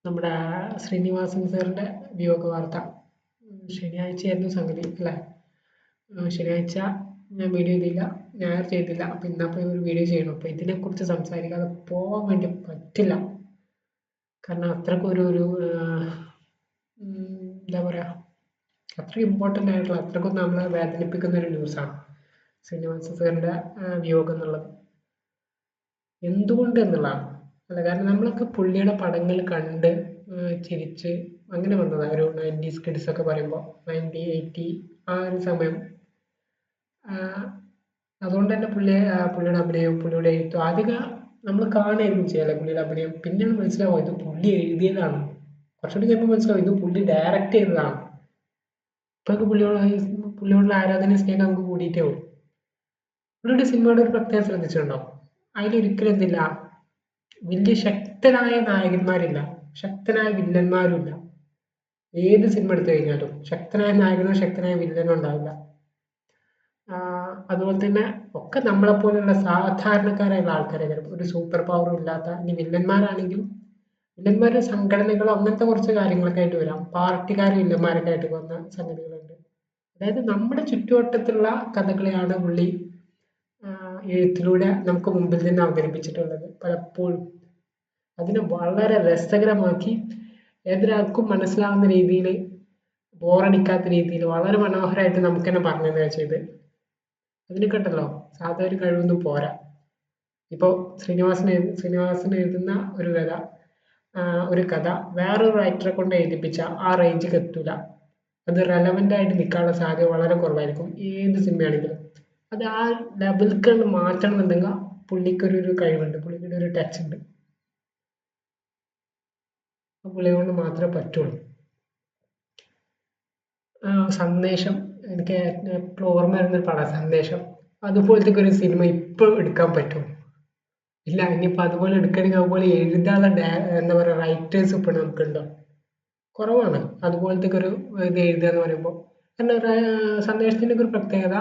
നമ്മുടെ ശ്രീനിവാസൻ സാറിൻ്റെ വിയോഗ വാർത്ത. ശനിയാഴ്ചയായിരുന്നു സംഗതി അല്ലേ? ശനിയാഴ്ച ഞാൻ വീഡിയോ ചെയ്തില്ല, ഞായർ ചെയ്തില്ല. അപ്പം ഇന്നപ്പോൾ ഒരു വീഡിയോ ചെയ്യണം. അപ്പോൾ ഇതിനെക്കുറിച്ച് സംസാരിക്കാതെ പോകാൻ വേണ്ടി പറ്റില്ല. കാരണം അത്രക്കൊരു എന്താ പറയുക, അത്രയും ഇമ്പോർട്ടൻ്റ് ആയിട്ടുള്ള, അത്രക്കും നമ്മളെ വേദനിപ്പിക്കുന്ന ഒരു ന്യൂസാണ് ശ്രീനിവാസൻ സാറിൻ്റെ വിയോഗം എന്നുള്ളത്. എന്തുകൊണ്ട് എന്നുള്ളതാണ് അല്ല, കാരണം നമ്മളൊക്കെ പുള്ളിയുടെ പടങ്ങൾ കണ്ട് ചിരിച്ച് അങ്ങനെ വന്നതാണ്. ഒരു 90s കിഡ്സ് ഒക്കെ പറയുമ്പോൾ 90, 80 ആ ഒരു സമയം. അതുകൊണ്ട് തന്നെ പുള്ളിയുടെ അഭിനയവും പുള്ളിയുടെ എഴുത്തും ആദ്യമൊക്കെ നമ്മൾ കാണുകയായിരുന്നു ചെയ്യാല്ലേ പുള്ളിയുടെ അഭിനയം. പിന്നെയാണ് മനസ്സിലാവും ഇത് പുള്ളി എഴുതിയതാണ്. കുറച്ചുകൂടി കഴിയുമ്പോൾ മനസ്സിലാവും ഇത് പുള്ളി ഡയറക്റ്റ് ചെയ്തതാണ്. ഇപ്പൊക്കെ പുള്ളിയോടുള്ള ആരാധന സ്നേഹം നമുക്ക് കൂടിയിട്ടേ ഉള്ളൂ. പുള്ളിയുടെ സിനിമയുടെ ഒരു പ്രത്യേകം ശ്രദ്ധിച്ചിട്ടുണ്ടോ? അതിലൊരിക്കലും എന്തില്ല, വലിയ ശക്തനായ നായകന്മാരില്ല, ശക്തനായ വില്ലന്മാരുമില്ല. ഏത് സിനിമ എടുത്തു കഴിഞ്ഞാലും ശക്തനായ നായകനോ ശക്തനായ വില്ലനോ ഉണ്ടാവില്ല. അതുപോലെ തന്നെ ഒക്കെ നമ്മളെപ്പോലുള്ള സാധാരണക്കാരായുള്ള ആൾക്കാരെ, ഒരു സൂപ്പർ പവറും ഇല്ലാത്ത, ഇനി വില്ലന്മാരാണെങ്കിലും വില്ലന്മാരുടെ സംഘടനകളോ അങ്ങനത്തെ കുറച്ച് കാര്യങ്ങളൊക്കെ ആയിട്ട് വരാം. പാർട്ടിക്കാരും വില്ലന്മാരൊക്കെ ആയിട്ട് വന്ന സംഗതികളുണ്ട്. അതായത് നമ്മുടെ ചുറ്റുവട്ടത്തുള്ള കഥകളെയാണ് പുള്ളി എഴുത്തിലൂടെ നമുക്ക് മുമ്പിൽ നിന്ന് അവതരിപ്പിച്ചിട്ടുള്ളത്. പലപ്പോഴും അതിനെ വളരെ രസകരമാക്കി ഏതൊരാൾക്കും മനസ്സിലാവുന്ന രീതിയിൽ, ബോറടിക്കാത്ത രീതിയിൽ വളരെ മനോഹരമായിട്ട് നമുക്ക് തന്നെ പറഞ്ഞു തരിക ചെയ്ത്. അതിനൊക്കെ ഉണ്ടല്ലോ സാധാ ഒരു കഴിവൊന്നും പോരാ. ഇപ്പോൾ ശ്രീനിവാസൻ എഴുതുന്ന ഒരു കഥ വേറൊരു റൈറ്ററെ കൊണ്ട് എഴുതിപ്പിച്ച ആ റേഞ്ചിൽ എത്തൂല. അത് റെലവൻ്റ് ആയിട്ട് നിൽക്കാനുള്ള സാധ്യത വളരെ കുറവായിരിക്കും ഏത് സിനിമയാണെങ്കിലും. അത് ആ ലെവൽക്ക് മാറ്റണം എന്നുണ്ടെങ്കിൽ പുള്ളിക്കൊരു കഴിവുണ്ട്, പുള്ളിക്കൊരു ഒരു ടച്ച് ഉണ്ട്. പുള്ളിയെ കൊണ്ട് മാത്രമേ പറ്റുള്ളൂ. സന്ദേശം എനിക്ക് എപ്പോഴും ഓർമ്മ വരുന്നൊരു പടം സന്ദേശം. അതുപോലത്തെ ഒരു സിനിമ ഇപ്പോൾ എടുക്കാൻ പറ്റുമോ? ഇല്ല. ഇനിയിപ്പോൾ അതുപോലെ എടുക്കണമെങ്കിൽ അതുപോലെ എഴുതാനുള്ള എന്താ പറയുക റൈറ്റേഴ്സ് ഇപ്പോൾ നമുക്കുണ്ടോ? കുറവാണ്. അതുപോലത്തെ ഒരു ഇത് എഴുതുക എന്ന് പറയുമ്പോൾ. കാരണം സന്ദേശത്തിൻ്റെ ഒരു പ്രത്യേകത,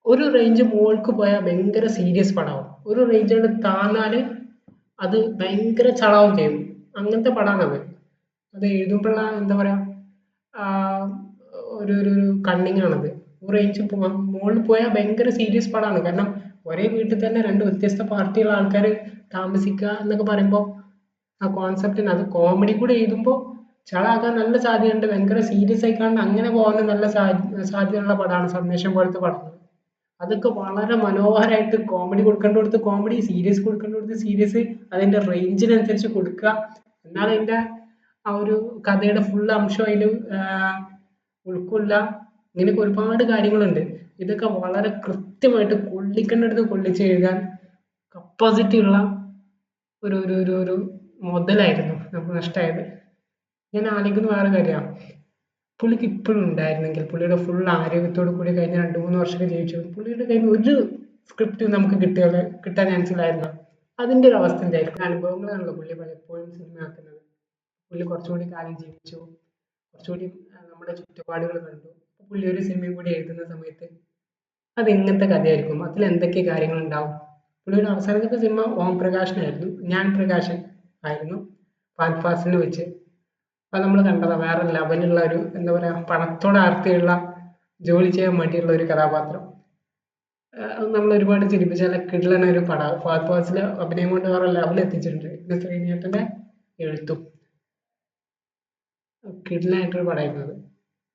ഒരു റേഞ്ച് മുകൾക്ക് പോയാൽ ഭയങ്കര സീരിയസ് പടമാവും, ഒരു റേഞ്ച് കൊണ്ട് താന്നാൽ അത് ഭയങ്കര ചളാവും ചെയ്യും. അങ്ങനത്തെ പടമാണത്. അത് എഴുതുമ്പോഴുള്ള എന്താ പറയുക, ഒരു കണ്ണിങ് ആണത്. ഒരു റേഞ്ച് മുകളിൽ പോയാൽ ഭയങ്കര സീരിയസ് പടമാണ്. കാരണം ഒരേ വീട്ടിൽ തന്നെ രണ്ട് വ്യത്യസ്ത പാർട്ടിയുള്ള ആൾക്കാർ താമസിക്കുക എന്നൊക്കെ പറയുമ്പോൾ ആ കോൺസെപ്റ്റിന്, അത് കോമഡി കൂടെ എഴുതുമ്പോൾ ചളാക്കാൻ നല്ല സാധ്യതയുണ്ട്. ഭയങ്കര സീരിയസ് ആയിക്കാണ്ട് അങ്ങനെ പോകാൻ നല്ല സാധ്യതയുള്ള പടമാണ് സന്ദേശം പോലത്തെ പടങ്ങൾ. അതൊക്കെ വളരെ മനോഹരമായിട്ട് കോമഡി കൊടുക്കേണ്ടടുത്ത് കോമഡി, സീരിയസ് കൊടുക്കേണ്ടടുത്ത് സീരിയസ്, അതിൻ്റെ റേഞ്ചിനനുസരിച്ച് കൊടുക്കുക. എന്നാൽ അതിൻ്റെ ആ ഒരു കഥയുടെ ഫുൾ അംശം അതിൽ ഉൾക്കൊള്ളുക. ഇങ്ങനെയൊക്കെ ഒരുപാട് കാര്യങ്ങളുണ്ട്. ഇതൊക്കെ വളരെ കൃത്യമായിട്ട് കൊള്ളിക്കേണ്ടടുത്ത് കൊള്ളിച്ച് എഴുതാൻ കപ്പാസിറ്റി ഉള്ള ഒരു ഒരു ഒരു ഒരു മുതലായിരുന്നു നമുക്ക് നഷ്ടമായത്. ഞാൻ ആലോചിക്കുന്ന വേറെ കാര്യമാണ്, പുള്ളിക്ക് ഇപ്പോഴും ഉണ്ടായിരുന്നെങ്കിൽ, പുള്ളിയുടെ ഫുൾ ആരോഗ്യത്തോടു കൂടി കഴിഞ്ഞ 2-3 വർഷമൊക്കെ ജീവിച്ചു, പുള്ളിയുടെ കയ്യിൽ നിന്ന് ഒരു സ്ക്രിപ്റ്റ് നമുക്ക് കിട്ടാൻ ചാൻസ് ഇല്ലായിരുന്നു. അതിൻ്റെ ഒരു അവസ്ഥ എന്തായിരിക്കും? അനുഭവങ്ങളാണല്ലോ പുള്ളി പലപ്പോഴും സിനിമയാക്കുന്നത്. പുള്ളി കുറച്ചുകൂടി കാലം ജീവിച്ചു, കുറച്ചുകൂടി നമ്മുടെ ചുറ്റുപാടുകൾ കണ്ടു. പുള്ളി ഒരു സിനിമയും കൂടി എഴുതുന്ന സമയത്ത് അത് എങ്ങനത്തെ കഥയായിരിക്കും, അതിൽ എന്തൊക്കെ കാര്യങ്ങളുണ്ടാവും? പുള്ളിയുടെ അവസാനത്തെ സിനിമ ഓം പ്രകാശനായിരുന്നു, ഞാൻ പ്രകാശൻ ആയിരുന്നു, ഫഹദ് ഫാസിലിനെ വെച്ച്. അത് നമ്മൾ കണ്ടതാണ്. വേറെ ലെവലുള്ള ഒരു എന്താ പറയുക, പണത്തോട് ആർത്തിയുള്ള, ജോലി ചെയ്യാൻ മടിയുള്ള ഒരു കഥാപാത്രം. അത് നമ്മൾ ഒരുപാട് ചിരിപ്പിച്ച കിടിലൻ ഒരു പടം. ഫഹദ് ഫാസിലെ അഭിനയം കൊണ്ട് വേറെ ലെവൽ എത്തിച്ചിട്ടുണ്ട്. പിന്നെ ശ്രീനിയേട്ടൻ്റെ എഴുത്തും കിടിലായിട്ടൊരു പടമായിരുന്നു അത്.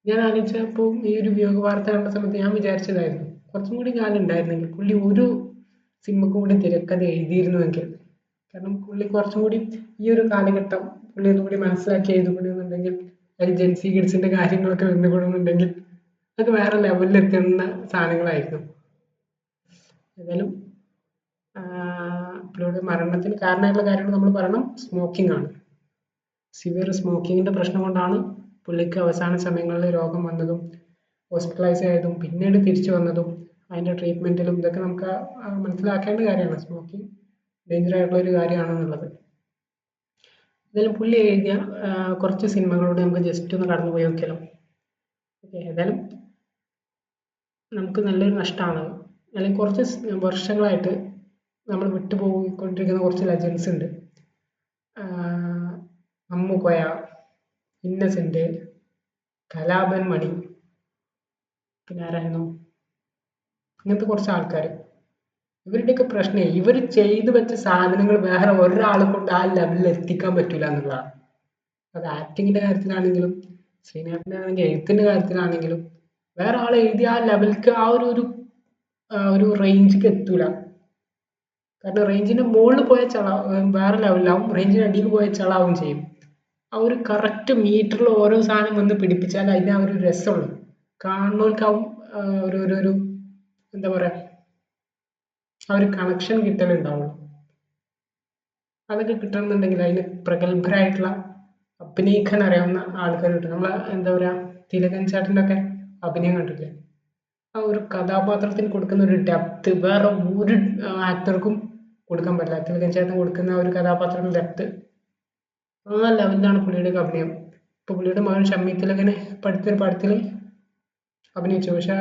ഞാൻ ആലോചിച്ചപ്പോൾ ഈ ഒരു വിയോഗ വാർത്ത കണ്ട സമയത്ത് ഞാൻ വിചാരിച്ചതായിരുന്നു, കുറച്ചും കൂടി കാലം ഉണ്ടായിരുന്നെങ്കിൽ പുള്ളി ഒരു സിനിമക്കും കൂടി തിരക്കഥ എഴുതിയിരുന്നുവെങ്കിൽ. കാരണം പുള്ളി കുറച്ചും കൂടി ഈ ഒരു കാലഘട്ടം പുള്ളി ഒന്നുകൂടി മനസ്സിലാക്കി എഴുതുകയാണെന്നുണ്ടെങ്കിൽ, അതിൽ ജെൻസി കിഡ്സിന്റെ കാര്യങ്ങളൊക്കെ വന്നുകൂടുന്നുണ്ടെങ്കിൽ അതൊക്കെ വേറെ ലെവലിൽ എത്തുന്ന സാധനങ്ങളായിരുന്നു. ഏതായാലും പുള്ളിയുടെ മരണത്തിന് കാരണമായിട്ടുള്ള കാര്യങ്ങൾ നമ്മൾ പറയണം. സ്മോക്കിംഗ് ആണ്. സിവിയർ സ്മോക്കിങ്ങിന്റെ പ്രശ്നം കൊണ്ടാണ് പുള്ളിക്ക് അവസാന സമയങ്ങളിൽ രോഗം വന്നതും ഹോസ്പിറ്റലൈസ് ആയതും പിന്നീട് തിരിച്ചു വന്നതും. അതിൻ്റെ ട്രീറ്റ്മെൻറ്റിലും ഇതൊക്കെ നമുക്ക് മനസ്സിലാക്കേണ്ട കാര്യമാണ്. സ്മോക്കിംഗ് ഡേഞ്ചർ ആയിട്ടുള്ള ഒരു കാര്യമാണെന്നുള്ളത്. ഏതായാലും പുള്ളി എഴുതിയ കുറച്ച് സിനിമകളോട് നമുക്ക് ജസ്റ്റ് ഒന്ന് കടന്നു പോയി നോക്കിയാലോ? ഓക്കെ, ഏതായാലും നമുക്ക് നല്ലൊരു നഷ്ടമാണ്. അല്ലെങ്കിൽ കുറച്ച് വർഷങ്ങളായിട്ട് നമ്മൾ വിട്ടുപോയിക്കൊണ്ടിരിക്കുന്ന കുറച്ച് ലെജൻസ് ഉണ്ട്. അമ്മുകൊയ, ഇന്നസെന്റ്, കലാപൻ മണി, പിന്നെ ആരായിരുന്നു, ഇങ്ങനത്തെ കുറച്ച് ആൾക്കാർ. ഇവരുടെയൊക്കെ പ്രശ്നം ഇവർ ചെയ്തു വെച്ച സാധനങ്ങൾ വേറെ ഒരാളെ കൊണ്ട് ആ ലെവലിൽ എത്തിക്കാൻ പറ്റില്ല എന്നുള്ളതാണ്. അത് ആക്ടിങ്ങിന്റെ കാര്യത്തിലാണെങ്കിലും ശ്രീനാഥിന്റെ ആണെങ്കിൽ എഴുത്തിന്റെ കാര്യത്തിലാണെങ്കിലും വേറെ ആൾ എഴുതിയ ആ ലെവൽക്ക് ആ ഒരു റേഞ്ചിക്ക് എത്തൂല. കാരണം റേഞ്ചിന്റെ മുകളിൽ പോയ വേറെ ലെവലിലാവും, റേഞ്ചിന്റെ അടിയിൽ പോയ ചളാവും ചെയ്യും. ആ ഒരു കറക്റ്റ് മീറ്ററിൽ ഓരോ സാധനം വന്ന് പിടിപ്പിച്ചാൽ അതിന് ആ ഒരു രസമുള്ളൂ, കാണുന്നവർക്കാവും ഒരു എന്താ പറയാ ആ ഒരു കണക്ഷൻ കിട്ടലുണ്ടാവുള്ളൂ. അതൊക്കെ കിട്ടണമെന്നുണ്ടെങ്കിൽ അതിന് പ്രഗത്ഭരായിട്ടുള്ള അഭിനയിക്കാൻ അറിയാവുന്ന ആൾക്കാർ കിട്ടും. നമ്മളെ എന്താ പറയാ തിലകൻ ചേട്ടൻ്റെ ഒക്കെ അഭിനയം കണ്ടില്ലേ, ആ ഒരു കഥാപാത്രത്തിന് കൊടുക്കുന്ന ഒരു ഡെപ്ത് വേറെ ഒരു ആക്ടർക്കും കൊടുക്കാൻ പറ്റില്ല. തിലകൻ ചേട്ടൻ കൊടുക്കുന്ന ഒരു കഥാപാത്രത്തിന്റെ ഡെപ്ത് ആ ലെവലിലാണ് പുള്ളിയുടെ അഭിനയം. ഇപ്പൊ പുള്ളിയുടെ മകൻ ഷമ്മി തിലകനെ പഠിത്തൊരു പടത്തിൽ അഭിനയിച്ചു. പക്ഷെ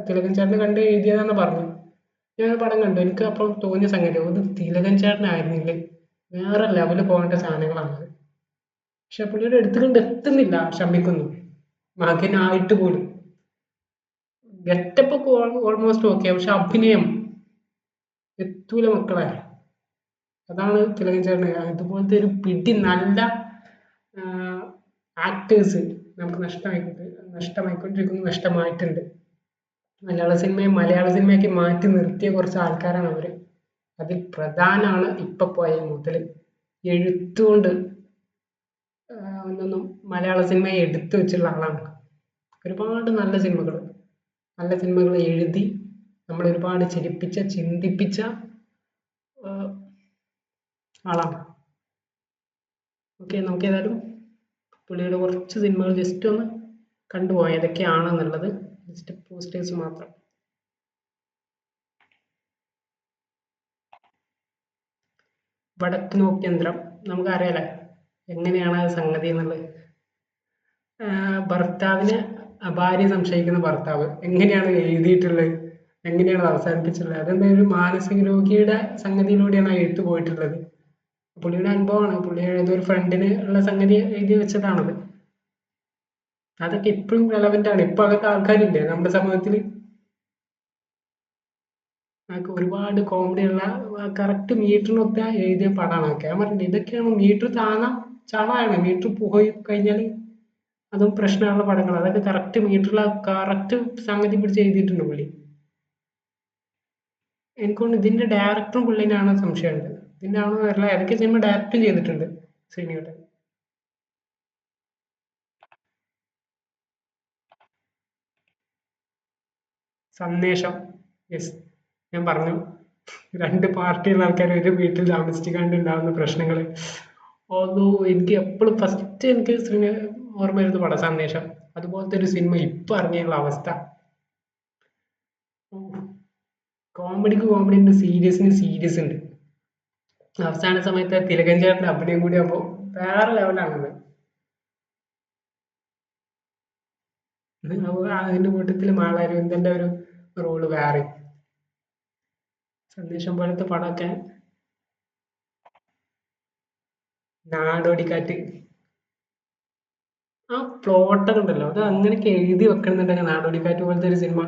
തിലകൻ ചേട്ടനെ കണ്ട് എഴുതിയതാന്ന് പറഞ്ഞു. ഞാൻ പടം കണ്ടു, എനിക്ക് അപ്പോൾ തോന്നിയ സംഗതി അത് തിലകൻ ചേട്ടനായിരുന്നില്ലേ വേറെ ലെവലിൽ പോകേണ്ട സാധനങ്ങളാണ്. പക്ഷെ പുള്ളിയുടെ എടുത്തുകൊണ്ട് എത്തുന്നില്ല ഷമ്മിക്കൊന്നും, മകനായിട്ട് പോലും. ഗെറ്റപ്പ് ഒക്കെ ഓൾമോസ്റ്റ് ഓക്കെ, പക്ഷെ അഭിനയം എത്തൂല മക്കളെ. അതാണ് തിലകൻ ചേട്ടന് ഇതുപോലത്തെ ഒരു പിടി നല്ല ആക്ടേഴ്സ് നമുക്ക് നഷ്ടമായിക്കൊണ്ടിരിക്കുന്നു, നഷ്ടമായിട്ടുണ്ട്. മലയാള സിനിമയൊക്കെ മാറ്റി നിർത്തിയ കുറച്ച് ആൾക്കാരാണ് അവര്. അതിൽ പ്രധാനമാണ് ഇപ്പൊ പോയ മുതൽ എഴുത്തുകൊണ്ട് ഒന്നൊന്നും മലയാള സിനിമയെ എടുത്തു വെച്ചുള്ള ആളാണ്. ഒരുപാട് നല്ല സിനിമകൾ എഴുതി നമ്മൾ ഒരുപാട് ചിരിപ്പിച്ച ചിന്തിപ്പിച്ച ആളാണ്. ഓക്കെ, നമുക്ക് ഏതായാലും പുള്ളിയുടെ കുറച്ച് സിനിമകൾ ജസ്റ്റ് ഒന്ന് കണ്ടുപോയി ഏതൊക്കെയാണെന്നുള്ളത്, ജസ്റ്റ് പോസ്റ്റേഴ്സ് മാത്രം. വടക്ക് നോക്കിയന്ത്രം നമുക്കറിയാലേ എങ്ങനെയാണ് അത് സംഗതി എന്നുള്ളത്. ഭർത്താവിനെ ഭാര്യ സംശയിക്കുന്ന ഭർത്താവ് എങ്ങനെയാണ് എഴുതിയിട്ടുള്ളത്, എങ്ങനെയാണ് അവസാനിപ്പിച്ചിട്ടുള്ളത്, അതെന്താ ഒരു മാനസിക രോഗിയുടെ സംഗതിയിലൂടെയാണ് ആ എഴുത്ത് പോയിട്ടുള്ളത്. പുള്ളിയുടെ അനുഭവമാണ്, പുള്ളിയുടെ ഏതൊരു ഫ്രണ്ടിന് ഉള്ള സംഗതി എഴുതി വെച്ചതാണത്. അതൊക്കെ ഇപ്പോഴും റെലവെന്റ് ആണ്. ഇപ്പൊ അങ്ങനത്തെ ആൾക്കാരില്ലേ നമ്മുടെ സമൂഹത്തിൽ. ഒരുപാട് കോമഡി ഉള്ള കറക്റ്റ് മീറ്ററിനൊത്ത എഴുതിയ പടമാണ് ഒക്കെ. ഞാൻ പറഞ്ഞില്ല, ഇതൊക്കെയാണ് മീറ്റർ ചളമാണ്. മീറ്റർ പോയി കഴിഞ്ഞാൽ അതും പ്രശ്നമുള്ള പടങ്ങൾ. അതൊക്കെ കറക്റ്റ് മീറ്ററിൽ കറക്റ്റ് സംഗതി പിടിച്ച് എഴുതിയിട്ടുണ്ട് പുള്ളി. എനിക്കൊണ്ട് ഇതിന്റെ ഡയറക്ടറും പുള്ളിനാണ് സംശയമുണ്ട്. ഇതിന്റെ ആണോ അറിയില്ല, ഏതൊക്കെ സിനിമ ഡയറക്റ്റും ചെയ്തിട്ടുണ്ട് ശ്രീനിയേട്ടൻ. സന്ദേശം, യെസ്, ഞാൻ പറഞ്ഞു, രണ്ട് പാർട്ടിയുള്ള ആൾക്കാർ ഒരു വീട്ടിൽ താമസിക്കാണ്ട് ഉണ്ടാകുന്ന പ്രശ്നങ്ങൾ. അതോ എനിക്ക് എപ്പോഴും ഫസ്റ്റ് എനിക്ക് ഓർമ്മ വരുന്ന പടം സന്ദേശം. അതുപോലത്തെ ഒരു സിനിമ ഇപ്പൊ ഇറങ്ങിയുള്ള അവസ്ഥ. കോമഡിക്ക് കോമഡി ഉണ്ട്, സീരിയസിന് സീരിയസ് ഉണ്ട്. അവസാന സമയത്ത് തിലകൻ ചേട്ടൻ്റെ അഭിനയം കൂടി ആകുമ്പോൾ വേറെ ലെവലാണത്. അതിന്റെ കൂട്ടത്തിൽ മാളാരവിന്ദന്റെ ഒരു റോള് വേറെ. സന്ദേശം പോലത്തെ പടമൊക്കെ. നാടോടിക്കാറ്റ്, ആ പ്ലോട്ടൊക്കെ ഉണ്ടല്ലോ, അത് അങ്ങനെയൊക്കെ എഴുതി വെക്കണമെന്നുണ്ടെങ്കിൽ നാടോടിക്കാറ്റ് പോലത്തെ ഒരു സിനിമ.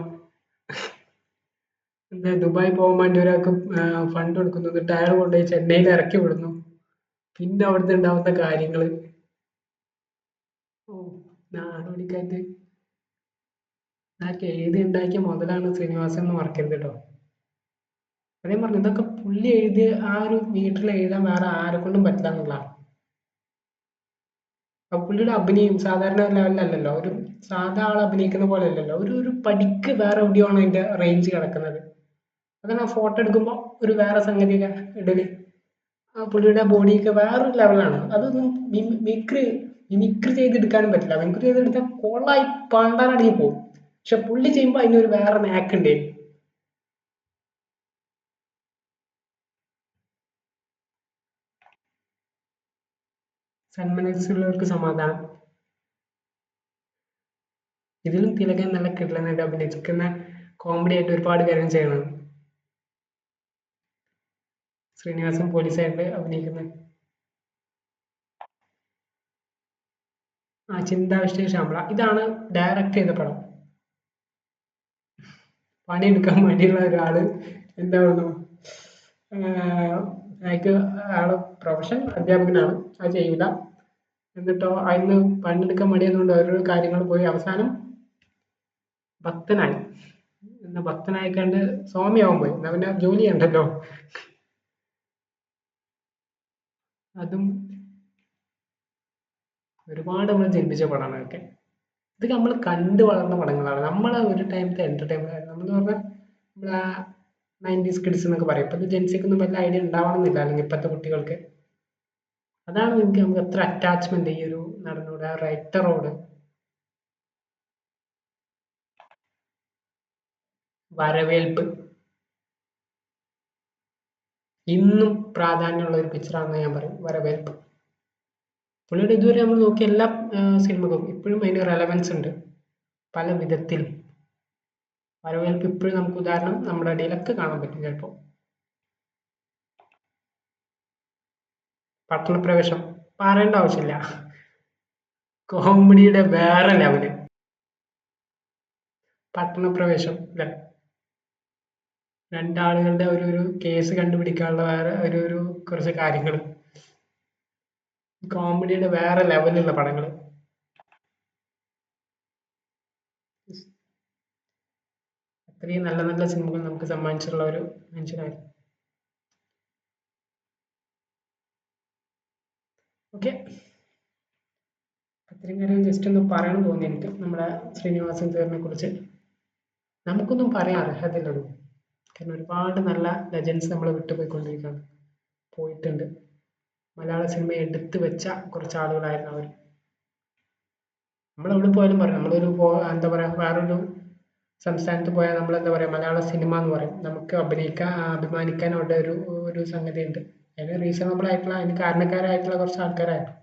എന്താ ദുബായ് പോകാൻ വേണ്ടി ഒരാൾക്ക് ഫണ്ട് കൊടുക്കുന്നു, എന്നിട്ട് അയാൾ കൊണ്ടുപോയി ചെന്നൈയിൽ ഇറക്കി വിടുന്നു, പിന്നെ അവിടുത്തെ ഉണ്ടാവുന്ന കാര്യങ്ങള്. ഓ, നാടോടിക്കാറ്റ് അതൊക്കെ എഴുതി ഉണ്ടാക്കിയ മുതലാണ് ശ്രീനിവാസൻ എന്ന് മറക്കരുത് കേട്ടോ. അതേ പറഞ്ഞു, ഇതൊക്കെ പുള്ളി എഴുതിയ ആ ഒരു മീറ്ററിൽ എഴുതാൻ വേറെ ആരെ കൊണ്ടും പറ്റില്ല എന്നുള്ളതാണ്. അപ്പൊ പുള്ളിയുടെ അഭിനയം സാധാരണ ലെവലിലല്ലല്ലോ, ഒരു സാധാ ആൾ അഭിനയിക്കുന്ന പോലെ അല്ലല്ലോ, ഒരു പടിക്ക് വേറെ എവിടെയാണ് അതിന്റെ റേഞ്ച് കിടക്കുന്നത്. അതാണ് ആ ഫോട്ടോ എടുക്കുമ്പോൾ ഒരു വേറെ സംഗതിയൊക്കെ ഇടല്. ആ പുള്ളിയുടെ ബോഡിയൊക്കെ വേറൊരു ലെവലാണ്. അതൊന്നും മിമിക്രി ചെയ്തെടുക്കാനും പറ്റില്ല. മിമിക്രി ചെയ്തെടുത്താൽ കൊള്ളായി പാണ്ടാനടങ്ങി പോകും. പക്ഷെ പുള്ളി ചെയ്യുമ്പോൾ അതിനൊരു വേറെ നാക്കുണ്ട്. സന്മനസ്സുള്ളവർക്ക് സമാധാനം. ഇതിലും തിലകൻ നല്ല കിടലനായിട്ട് അഭിനയിക്കുന്ന കോമഡി ആയിട്ട് ഒരുപാട് കാര്യം ചെയ്യണം. ശ്രീനിവാസൻ പോലീസായിട്ട് അഭിനയിക്കുന്നത് ചിന്താ വിഷ്ട ശാമള ഇതാണ് ഡയറക്റ്റ് ചെയ്ത പടം. പണിയെടുക്കാൻ മടിയുള്ള ഒരാള് എന്താ പറയുന്നു, അയാൾക്ക് അയാളെ പ്രൊഫഷൻ അധ്യാപകനാണ്, അത് ചെയ്യില്ല. എന്നിട്ടോ അതിന് പണിയെടുക്കാൻ മടിയെന്നുകൊണ്ട് ഓരോ കാര്യങ്ങൾ പോയി അവസാനം ഭക്തനായി. എന്നാ ഭക്തനായിക്കണ്ട് സ്വാമിയാവാൻ പോയി. എന്നാ പിന്നെ ജോലി ചെയ്യണ്ടല്ലോ. അതും ഒരുപാട് നമ്മൾ ജനിപ്പിച്ച പടമാണ് അതൊക്കെ. ഇതൊക്കെ നമ്മൾ കണ്ടു വളർന്ന പടങ്ങളാണ്. നമ്മളെ ഒരു ടൈമത്തെ എന്റർടൈൻമെന്റ് നമ്മൾ പറഞ്ഞാൽ നമ്മളെ 90s കിഡ്സ് എന്നൊക്കെ പറയും. ഇപ്പോഴത്തെ ജെൻസിക്കൊന്നും വല്ല ഐഡിയ ഉണ്ടാവണമെന്നില്ല, അല്ലെങ്കിൽ ഇപ്പോഴത്തെ കുട്ടികൾക്ക്. അതാണ് നമുക്ക് എത്ര അറ്റാച്ച്മെന്റ് ഈ ഒരു നടനോട്, ആ റൈറ്ററോട്. വരവേൽപ്പ് ഇന്നും പ്രാധാന്യമുള്ള ഒരു പിക്ചറാണെന്ന് ഞാൻ പറയും, വരവേൽപ്പ്. പുള്ളിയുടെ ഇതുവരെ നമ്മൾ നോക്കിയ എല്ലാ സിനിമകളും ഇപ്പോഴും അതിന് റെലവൻസ് ഉണ്ട് പല വിധത്തിലും. വരവേൽപ്പ് ഇപ്പോഴും നമുക്ക് ഉദാഹരണം നമ്മുടെ ഇടയിലൊക്കെ കാണാൻ പറ്റും. ചിലപ്പോൾ പട്ടണപ്രവേശം പറയേണ്ട ആവശ്യമില്ല, കോമഡിയുടെ വേറെ ലെവല്. പട്ടണപ്രവേശം അല്ലെ, രണ്ടാളുകളുടെ ഒരു കേസ് കണ്ടുപിടിക്കാനുള്ള വേറെ ഒരു കുറച്ച് കാര്യങ്ങൾ, കോമഡിയുടെ വേറെ ലെവലുള്ള പടങ്ങൾ. അത്രയും നല്ല നല്ല സിനിമകൾ നമുക്ക് സമ്മാനിച്ചിട്ടുള്ള ഒരു മനുഷ്യനായിരുന്നു. ഓക്കെ, അത്രയും കാര്യം ജസ്റ്റ് ഒന്ന് പറയണം തോന്നി എനിക്ക് നമ്മുടെ ശ്രീനിവാസൻ സാറിനെ കുറിച്ച്. നമുക്കൊന്നും പറയാൻ അർഹതയുള്ളൂ, കാരണം ഒരുപാട് നല്ല ലെജൻസ് നമ്മൾ വിട്ടുപോയിക്കൊണ്ടിരിക്കുകയാണ്, പോയിട്ടുണ്ട്. മലയാള സിനിമയെ എടുത്തു വെച്ച കുറച്ച് ആളുകളായിരുന്നു അവർ. നമ്മളെവിടെ പോയാലും പറയും, നമ്മളൊരു എന്താ പറയുക, വേറൊരു സംസ്ഥാനത്ത് പോയാൽ നമ്മൾ എന്താ പറയുക, മലയാള സിനിമ എന്ന് പറയും. നമുക്ക് അഭിമാനിക്കാൻ അവിടെ ഒരു സംഗതി ഉണ്ട്. അതിന് റീസണബിൾ ആയിട്ടുള്ള, അതിന് കാരണക്കാരായിട്ടുള്ള കുറച്ച് ആൾക്കാരായിരുന്നു.